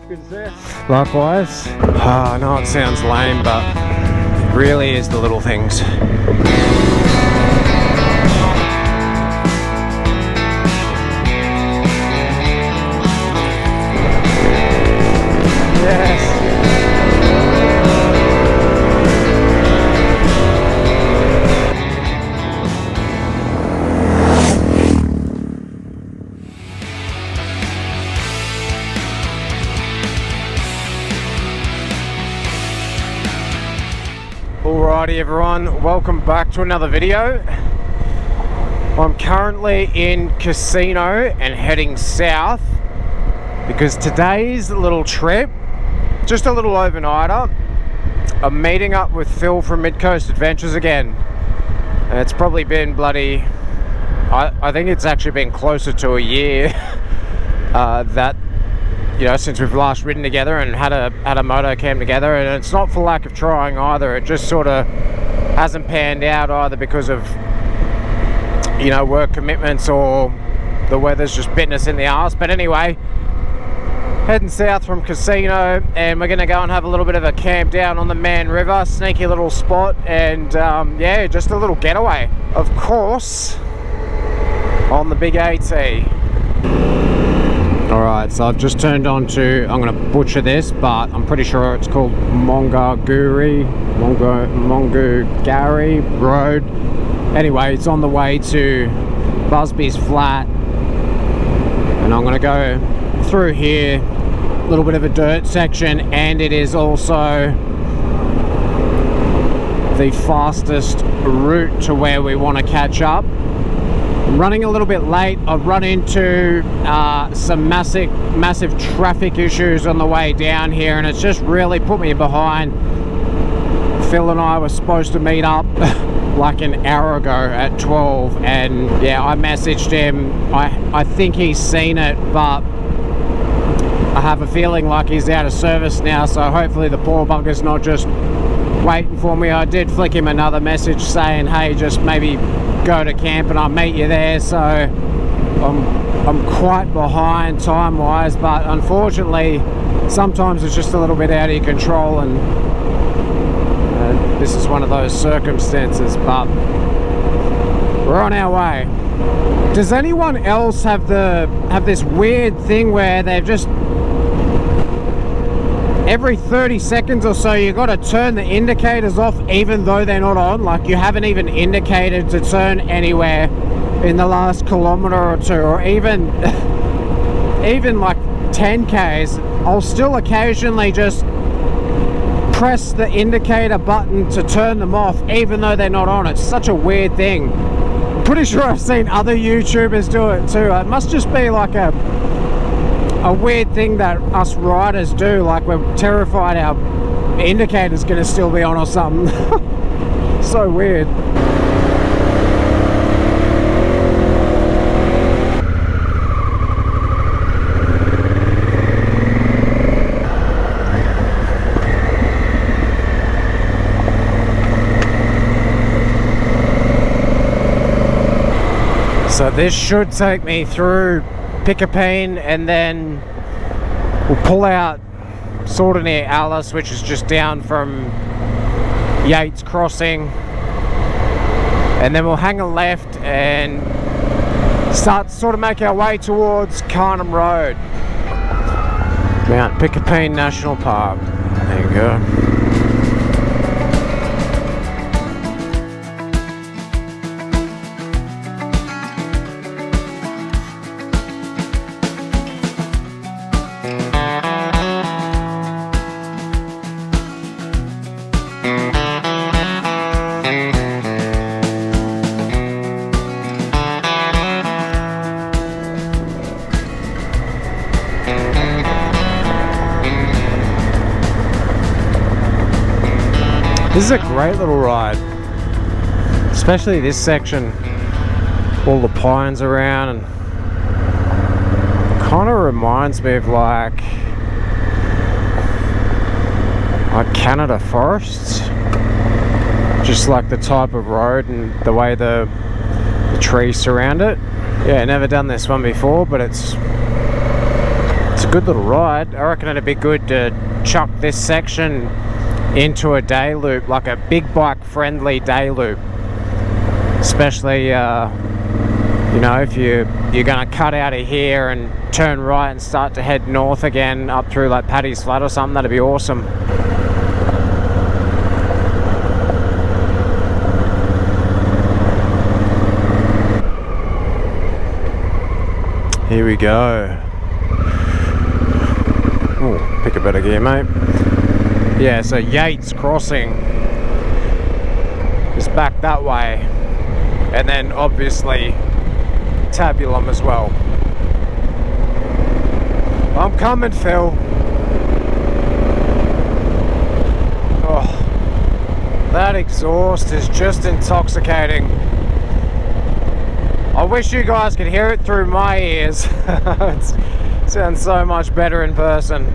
Good to see you. Likewise. I know it sounds lame, but it really is the little things. Yes. Alrighty everyone, welcome back to another video. I'm currently in Casino and heading south because today's little trip, just a little overnighter, I'm meeting up with Phil from Mid-Coast Adventures again. And it's probably been bloody, I think it's actually been closer to a year that, you know, since we've last ridden together and had a moto camp together, and it's not for lack of trying either. It just sort of hasn't panned out either because of, you know, work commitments or the weather's just bitten us in the arse. But anyway, heading south from Casino, and we're going to go and have a little bit of a camp down on the Man River, sneaky little spot, and yeah, just a little getaway. Of course, on the big AT. Alright, so I've just turned on to, I'm going to butcher this, but I'm pretty sure it's called Mongaguri Road. Anyway, it's on the way to Busby's Flat, and I'm going to go through here, a little bit of a dirt section, and it is also the fastest route to where we want to catch up. I'm running a little bit late. I've run into some massive traffic issues on the way down here, and it's just really put me behind. Phil and I were supposed to meet up like an hour ago at 12, and yeah, I messaged him. I think he's seen it, but I have a feeling like he's out of service now, so hopefully the poor bugger's not just waiting for me. I did flick him another message saying, hey, just maybe go to camp and I'll meet you there. So I'm quite behind time wise, but unfortunately sometimes it's just a little bit out of your control, and this is one of those circumstances, but we're on our way. Does anyone else have this weird thing where they've just every 30 seconds or so you got to turn the indicators off even though they're not on? Like, you haven't even indicated to turn anywhere in the last kilometer or two, or even like 10Ks. I'll still occasionally just press the indicator button to turn them off even though they're not on. It's such a weird thing. I'm pretty sure I've seen other YouTubers do it too. It must just be like a weird thing that us riders do, like we're terrified our indicator's gonna still be on or something. So weird. So this should take me through Pickapeen, and then we'll pull out sort of near Alice, which is just down from Yates Crossing, and then we'll hang a left and start to sort of make our way towards Carnham Road, Mount Pickapeen National Park. There you go. This is a great little ride, especially this section, all the pines around, and kind of reminds me of like Canada forests, just like the type of road and the way the trees surround it. Yeah, never done this one before, but it's a a good little ride. I reckon it'd be good to chuck this section into a day loop, like a big bike friendly day loop, especially you know, if you're gonna cut out of here and turn right and start to head north again up through like Paddy's Flat or something. That'd be awesome. Here we go. Oh, pick a better gear, mate. Yeah, so Yates Crossing is back that way, and then obviously Tabulum as well. I'm coming, Phil. Oh, that exhaust is just intoxicating. I wish you guys could hear it through my ears. It sounds so much better in person.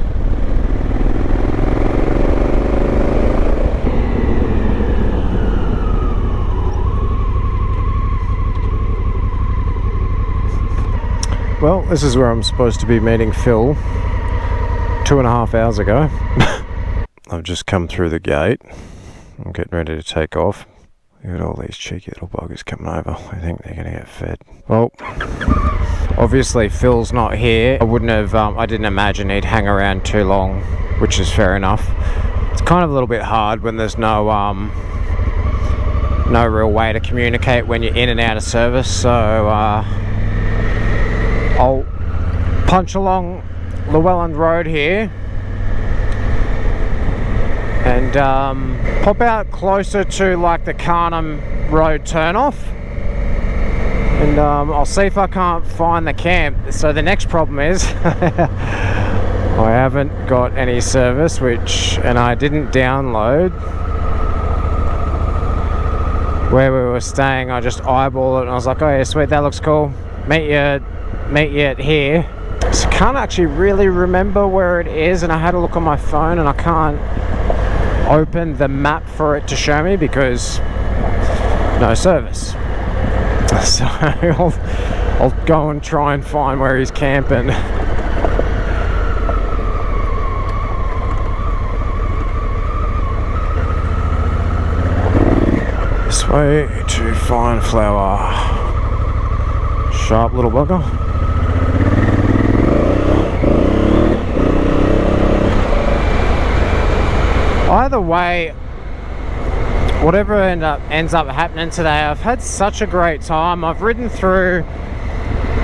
Well, this is where I'm supposed to be meeting Phil 2.5 hours ago. I've just come through the gate. I'm getting ready to take off. Look at all these cheeky little buggers coming over. I think they're going to get fed. Well, obviously Phil's not here. I didn't imagine he'd hang around too long, which is fair enough. It's kind of a little bit hard when there's no real way to communicate when you're in and out of service. So I'll punch along Llewellyn Road here and pop out closer to like the Carnham Road turnoff, and I'll see if I can't find the camp. So the next problem is I haven't got any service, and I didn't download where we were staying. I just eyeballed it and I was like, oh yeah, sweet, that looks cool. Meet you at here. So I can't actually really remember where it is, and I had a look on my phone and I can't open the map for it to show me because no service. So I'll go and try and find where he's camping. This way to find flower. Sharp little bugger. Either way, whatever ends up happening today, I've had such a great time. I've ridden through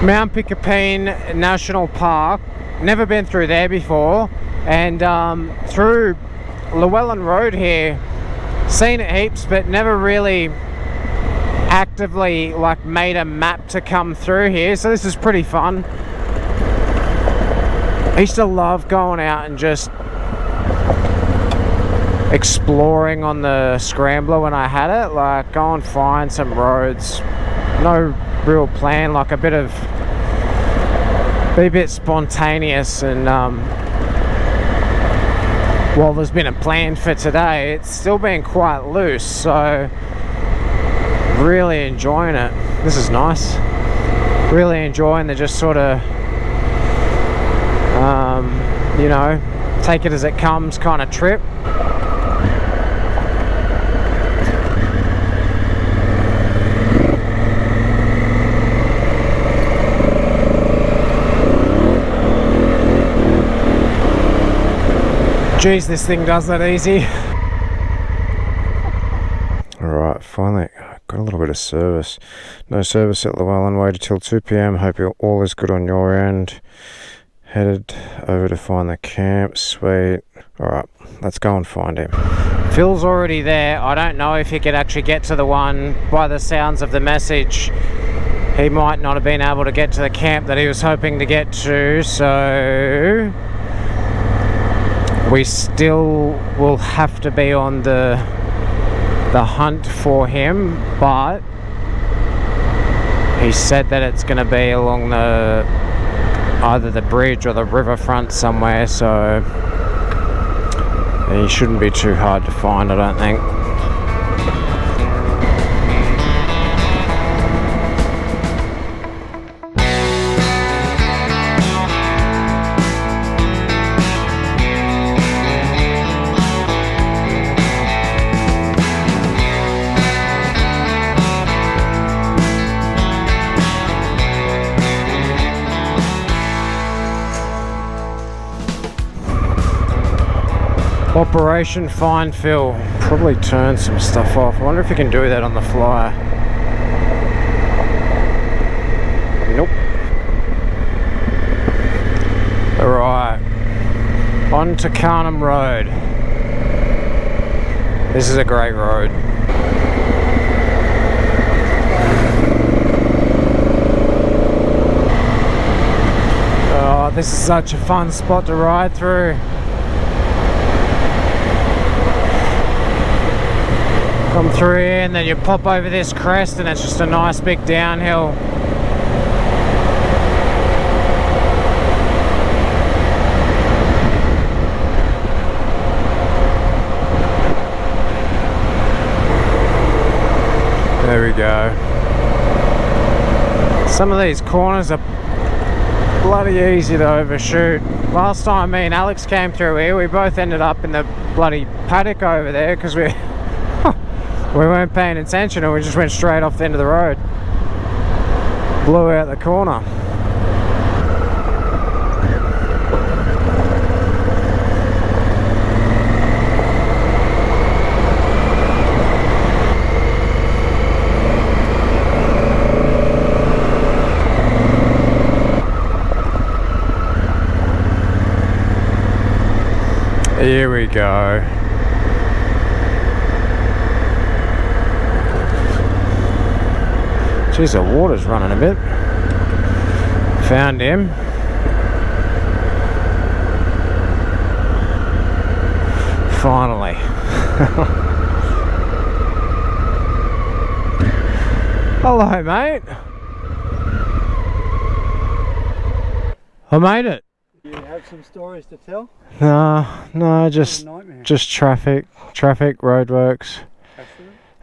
Mount Pickapeen National Park, never been through there before, and through Llewellyn Road here, seen it heaps, but never really actively like made a map to come through here. So this is pretty fun. I used to love going out and just exploring on the Scrambler when I had it, like go and find some roads, no real plan, like be a bit spontaneous. And while there's been a plan for today, it's still been quite loose, so really enjoying it. This is nice. Really enjoying the just sort of you know, take it as it comes kind of trip. Jeez, this thing does that easy. Alright, finally got a little bit of service. No service at Llewellyn, waited till 2 PM. Hope all is good on your end. Headed over to find the camp. Sweet. Alright, let's go and find him. Phil's already there. I don't know if he could actually get to the one. By the sounds of the message, he might not have been able to get to the camp that he was hoping to get to, so we still will have to be on the hunt for him, but he said that it's going to be along either the bridge or the riverfront somewhere, so he shouldn't be too hard to find, I don't think. Operation Find Phil. Probably turn some stuff off. I wonder if you can do that on the fly. Nope. Alright. On to Carnham Road. This is a great road. Oh, this is such a fun spot to ride through. Come through here and then you pop over this crest and it's just a nice big downhill. There we go. Some of these corners are bloody easy to overshoot. Last time me and Alex came through here, we both ended up in the bloody paddock over there because we weren't paying attention and we just went straight off the end of the road. Blew out the corner. Here we go. Jeez, the water's running a bit. Found him. Finally. Hello, mate. I made it. Do you have some stories to tell? No, just traffic, roadworks,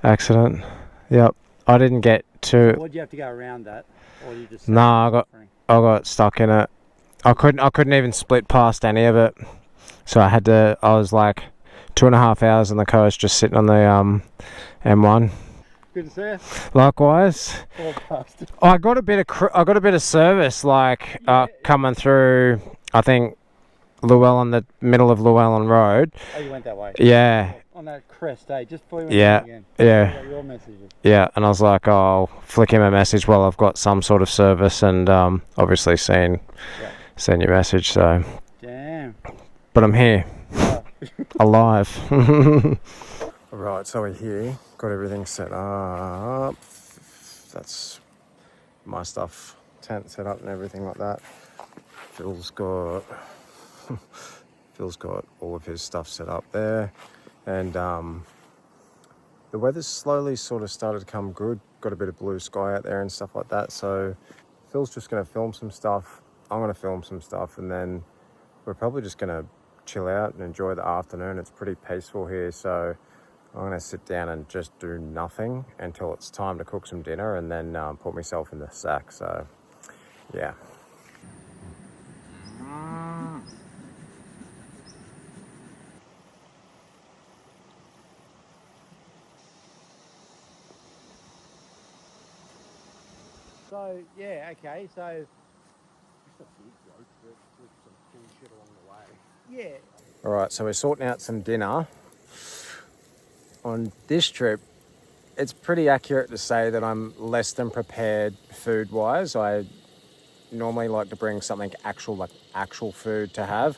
accident. Yep, I didn't get to. So what do you have to go around that, or you just? No, I got stuck in it. I couldn't even split past any of it. So I was like 2.5 hours on the coast, just sitting on the M1. Good to see you. Likewise. I got a bit of service, like coming through. I think Llewellyn, the middle of Llewellyn Road. Oh, you went that way? Yeah. On that crest, just before you went again. Yeah. Your messages. Yeah, and I was like, oh, I'll flick him a message while I've got some sort of service, and obviously seen your message, so. Damn. But I'm here. Alive. Right, so we're here. Got everything set up. That's my stuff. Tent set up and everything like that. Phil's got all of his stuff set up there, and the weather's slowly sort of started to come good. Got a bit of blue sky out there and stuff like that, so Phil's just going to film some stuff, I'm going to film some stuff, and then we're probably just going to chill out and enjoy the afternoon. It's pretty peaceful here, so I'm going to sit down and just do nothing until it's time to cook some dinner, and then put myself in the sack. So yeah. So yeah, okay. So just a big road trip with some cool shit along the way. Yeah. All right, so we're sorting out some dinner. On this trip, it's pretty accurate to say that I'm less than prepared food-wise. I normally like to bring something actual food to have.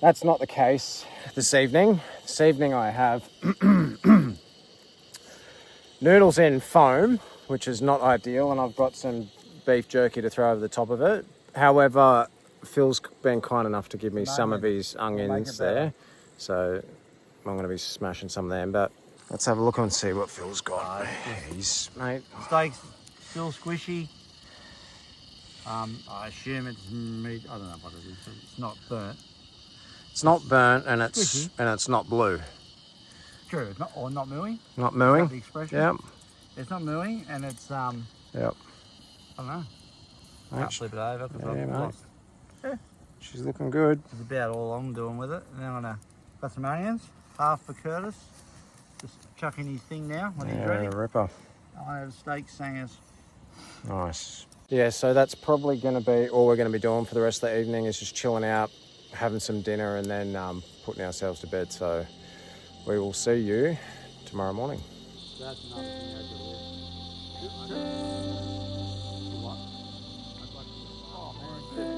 That's not the case this evening. This evening I have noodles in foam, which is not ideal, and I've got some beef jerky to throw over the top of it. However, Phil's been kind enough to give me some of his onions there, so I'm going to be smashing some of them. But let's have a look and see what Phil's got. He's, mate. Steaks still squishy. I assume it's meat. I don't know what it is, but it's not burnt. It's not burnt, and squishy. it's not blue. True, it's not mooing. Not mooing. The expression. Yep. It's not mooing, and it's Yep. I don't know. Can't flip it over. Yeah, mate. Yeah. She's looking good. That's about all I'm doing with it. And then I'm gonna got some onions, half for Curtis. Just chucking his thing now when he's ready. Ripper. I have steak singers. Nice. Yeah, so that's probably going to be all we're going to be doing for the rest of the evening, is just chilling out, having some dinner and then putting ourselves to bed. So we will see you tomorrow morning. That's another thing I do with. What? Oh man.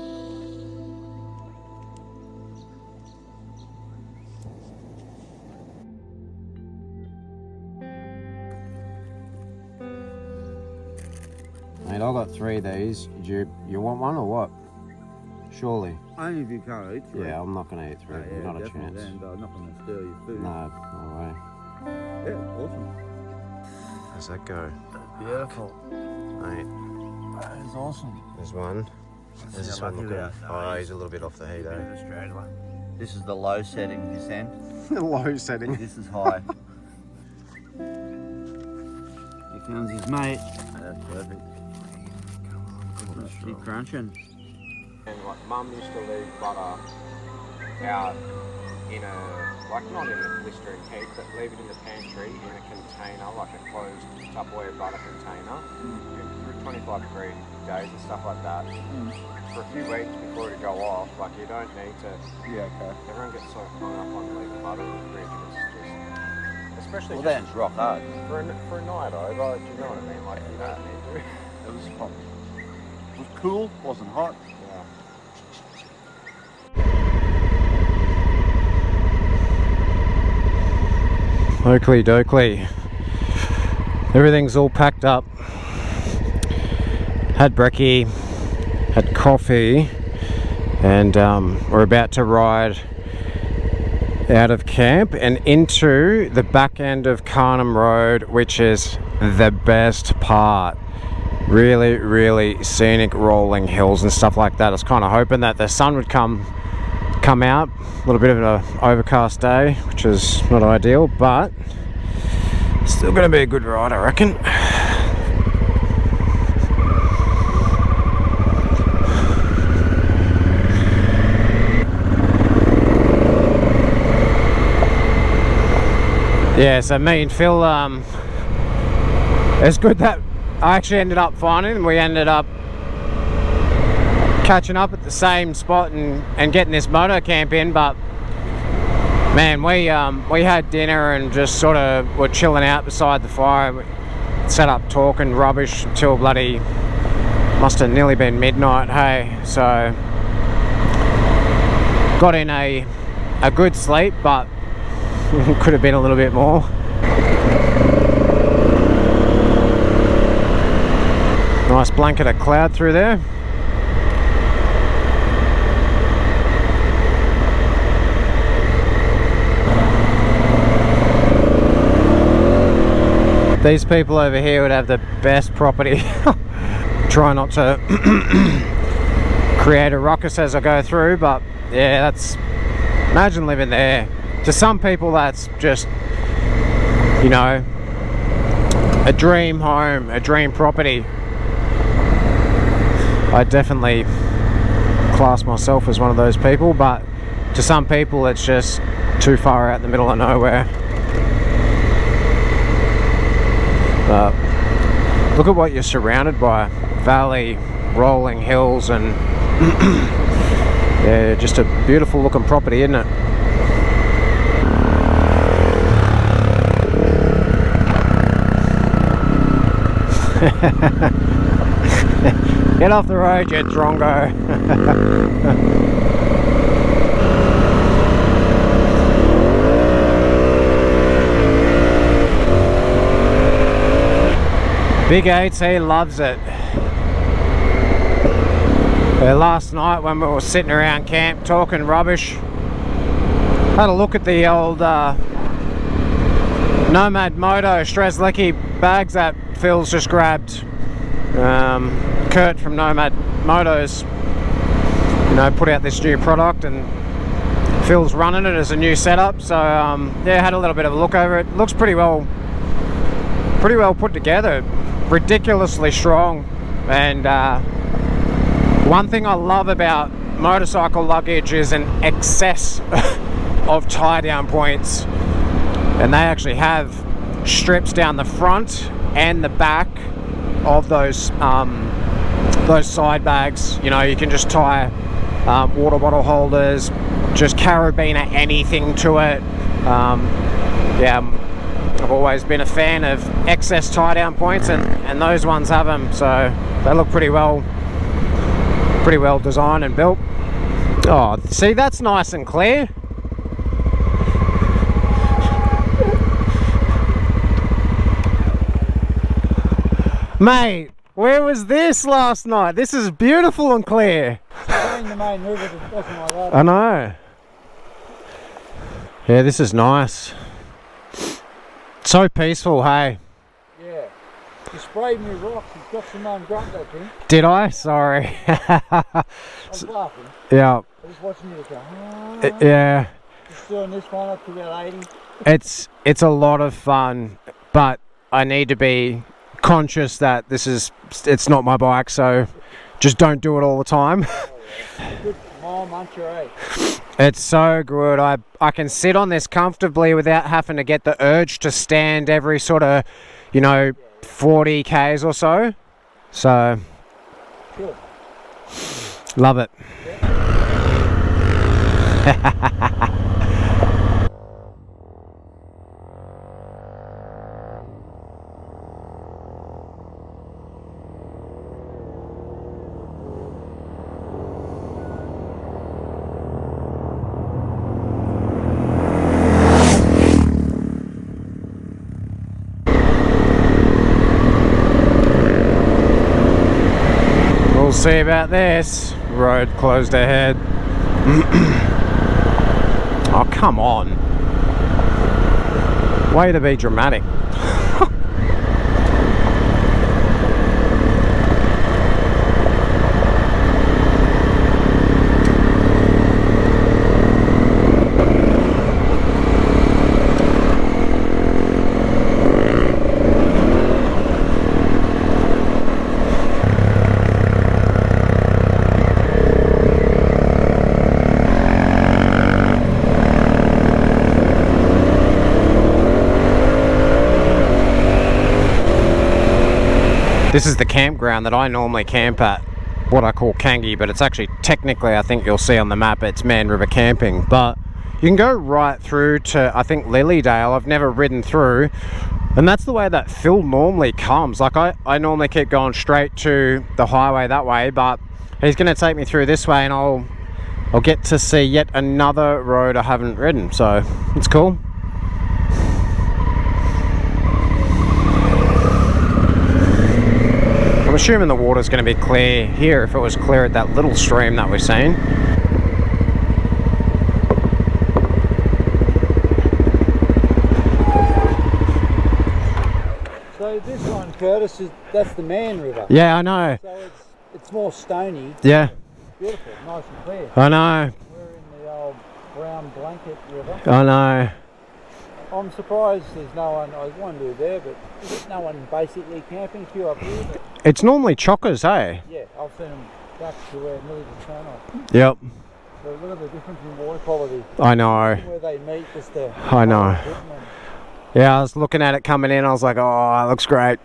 Mate, I got 3 of these. You want one or what? Surely. Only if you can't eat 3. Yeah, I'm not going to eat 3. Yeah, not a chance. Then, but I'm not going to steal your food. No, no way. Yeah, awesome. How's that go? That's beautiful. Mate. That is awesome. There's one. There's this one looking. Oh, he's a little bit off the heat, eh? This is the low setting this end. Low setting. This is high. Here comes his mate. That's perfect. Keep crunching. And like Mum used to leave butter out in a, like not in a blistering heat, but leave it in the pantry in a container, like a closed Tupperware butter container, through 25 degree days and stuff like that. For a few weeks before it go off, like you don't need to. Yeah, okay. Everyone gets so hung up on leaving butter in the fridge, it's just, especially Well, then it's rock hard. for a night over. Do you know what I mean? Like you don't need to. It was hot. It was cool, wasn't hot. Oakley dokley. Everything's all packed up. Had brekkie, had coffee, and we're about to ride out of camp and into the back end of Carnham Road, which is the best part. Really, really scenic rolling hills and stuff like that. I was kind of hoping that the sun would come out. A little bit of an overcast day, which is not ideal, but still going to be a good ride, I reckon. Yeah, so me and Phil, it's good that I actually ended up finding him. We ended up catching up at the same spot and getting this moto camp in, but man, we had dinner and just sort of were chilling out beside the fire. We sat up talking rubbish until bloody must have nearly been midnight, hey. So got in a good sleep, but could have been a little bit more. Nice blanket of cloud through there. These people over here would have the best property. Try not to create a ruckus as I go through, but yeah, that's, imagine living there. To some people that's just, you know, a dream home, a dream property. I definitely class myself as one of those people, but to some people it's just too far out in the middle of nowhere. But look at what you're surrounded by. Valley, rolling hills, and yeah, just a beautiful looking property, isn't it? Get off the road, you drongo. Big 8, he loves it. Last night when we were sitting around camp talking rubbish, had a look at the old Nomad Moto Strzelecki bags that Phil's just grabbed. Kurt from Nomad Motos, you know, put out this new product, and Phil's running it as a new setup. So yeah, had a little bit of a look over it. Looks pretty well put together. Ridiculously strong, and one thing I love about motorcycle luggage is an excess of tie down points, and they actually have strips down the front and the back of those side bags. You know, you can just tie water bottle holders, just carabiner anything to it. Yeah, I've always been a fan of excess tie down points, and those ones have them, so they look pretty well designed and built. Oh, see, that's nice and clear. Mate, where was this last night? This is beautiful and clear. The main river, it wasn't like that. I know. Yeah, this is nice. So peaceful, hey. Yeah. You sprayed me rocks, you've got some grunt, I think. Did I? Sorry. I was laughing. Yeah. I was watching you go, yeah. Just doing this one up to about 80. It's a lot of fun, but I need to be conscious that it's not my bike, so just don't do it all the time. Oh, yeah. Good mile muncher, eh? It's so good. I can sit on this comfortably without having to get the urge to stand every sort of, 40 k's or so. So, Good. Love it. Yeah. We'll see about this. Road closed ahead. Oh, come on. Way to be dramatic. This is the campground that I normally camp at, what I call Kangi, but it's actually technically, I think you'll see on the map, it's Man River Camping. But you can go right through to, I think, Lilydale. I've never ridden through, and that's the way that Phil normally comes. Like I normally keep going straight to the highway that way, but he's going to take me through this way, and I'll get to see yet another road I haven't ridden, so it's cool. I'm assuming the water's going to be clear here if it was clear at that little stream that we're seeing. So this one, Curtis, that's the Man River. Yeah, I know. So it's more stony. Yeah. Beautiful, nice and clear. I know. We're in the old brown blanket river. I know. I'm surprised there's no one, I wonder there, but there's no one basically camping, a few up here. But It's normally chockers, hey? yeah, I've seen them back to where Millie's turn off. Yep. So look at the difference in water quality. I know. Where they meet, just the... I know. Yeah, I was looking at it coming in, I was like, oh, it looks great.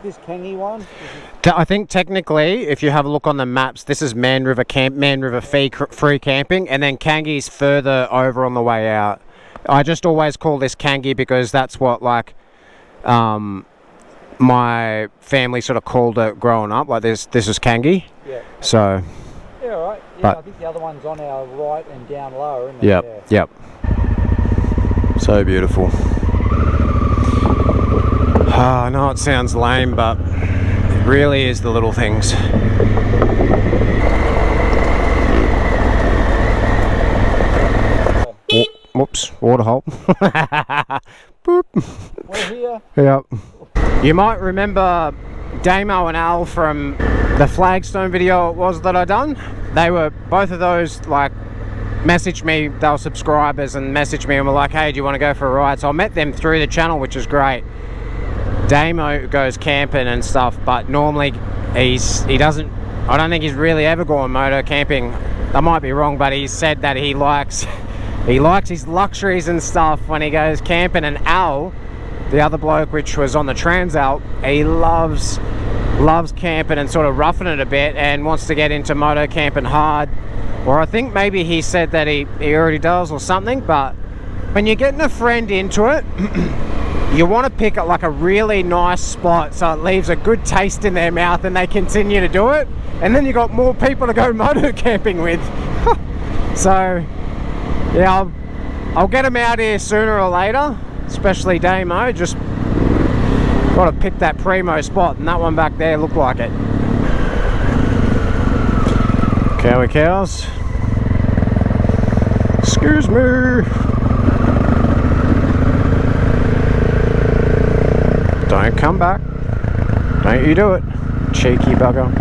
This Kangi one? I think technically, if you have a look on the maps, this is Man River free camping, and then Kangi's further over on the way out. I just always call this Kangi because that's what, like, my family sort of called it growing up. Like, this is Kangi. Yeah. So. Yeah, right. Yeah, But, I think the other one's on our right and down lower, isn't it? Yep, Yeah. yep. So beautiful. I know it sounds lame, but it really is the little things. Whoops, water hole. Boop. We're here. Yep. You might remember Damo and Al from the Flagstone video it was that I done. They were, both of those, like, messaged me, they were subscribers and messaged me and were like, hey, do you want to go for a ride? So I met them through the channel, which is great. Damo goes camping and stuff, but normally he doesn't, I don't think he's really ever gone motor camping. I might be wrong, but he said that he likes his luxuries and stuff when he goes camping. And Al, the other bloke which was on the Transalp, he loves loves camping and sort of roughing it a bit and wants to get into moto camping hard. Or I think maybe he said that he already does or something, but when you're getting a friend into it, you want to pick it like a really nice spot so it leaves a good taste in their mouth and they continue to do it. And then you got more people to go moto camping with. So, yeah, I'll get them out here sooner or later, especially Damo. Just got to pick that primo spot, and that one back there looked like it. Cowie cows. Excuse me. Don't come back. Don't you do it, cheeky bugger.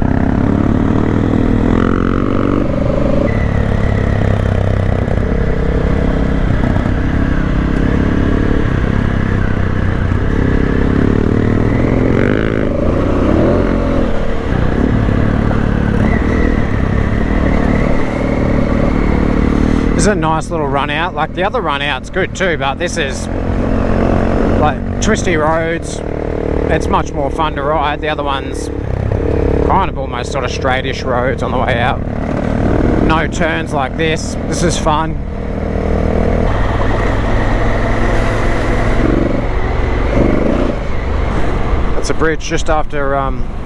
This is a nice little run out. Like the other run out's good too, but this is like twisty roads. It's much more fun to ride. The other one's kind of almost sort of straightish roads on the way out. No turns like this. This is fun. It's a bridge just after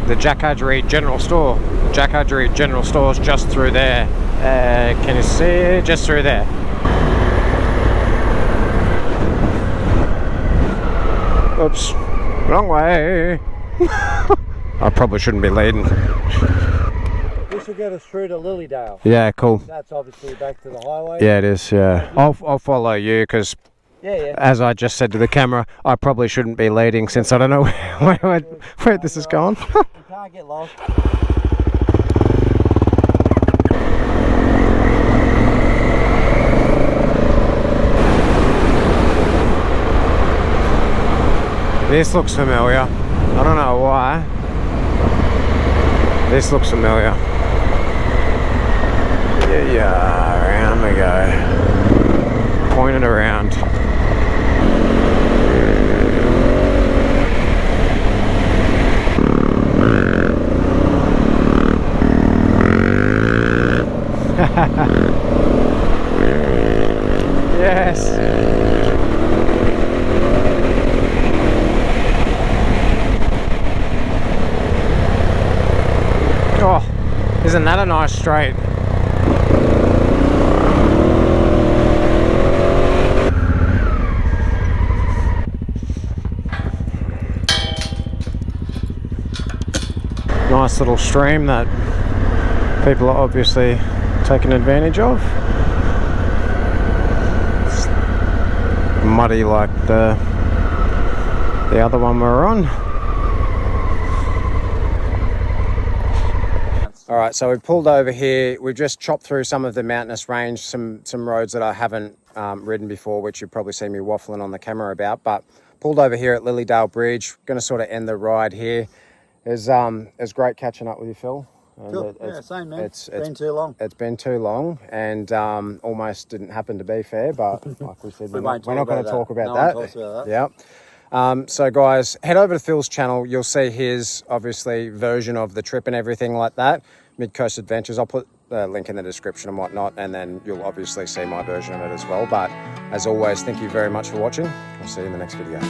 the Jack Hudgery General Store. Jack Hudgery General Store's just through there. Can you see it? Just through there. Oops, wrong way. I probably shouldn't be leading. This will get us through to Lilydale. Yeah, cool. That's obviously back to the highway. Yeah, it is. Yeah, I'll follow you because, as I just said to the camera, I probably shouldn't be leading since I don't know where this is going. You can't get lost. This looks familiar. I don't know why. This looks familiar. Yeah, around we go. Point it around. Yes. Oh, isn't that a nice straight? Nice little stream that people are obviously taking advantage of. It's muddy like the other one we're on. Alright, so we've pulled over here. We've just chopped through some of the mountainous range, some roads that I haven't ridden before, which you've probably seen me waffling on the camera about, but pulled over here at Lilydale Bridge. Going to sort of end the ride here. It's great catching up with you, Phil. And Cool. Yeah, same man. It's been too long. It's been too long, and almost didn't happen to be fair, but like we said, we're not going to talk about that. No one talks about that. Yeah. So guys, head over to Phil's channel. You'll see his obviously version of the trip and everything like that. Mid Coast Adventures. I'll put the link in the description and whatnot, and then you'll obviously see my version of it as well. But as always, thank you very much for watching. I'll see you in the next video.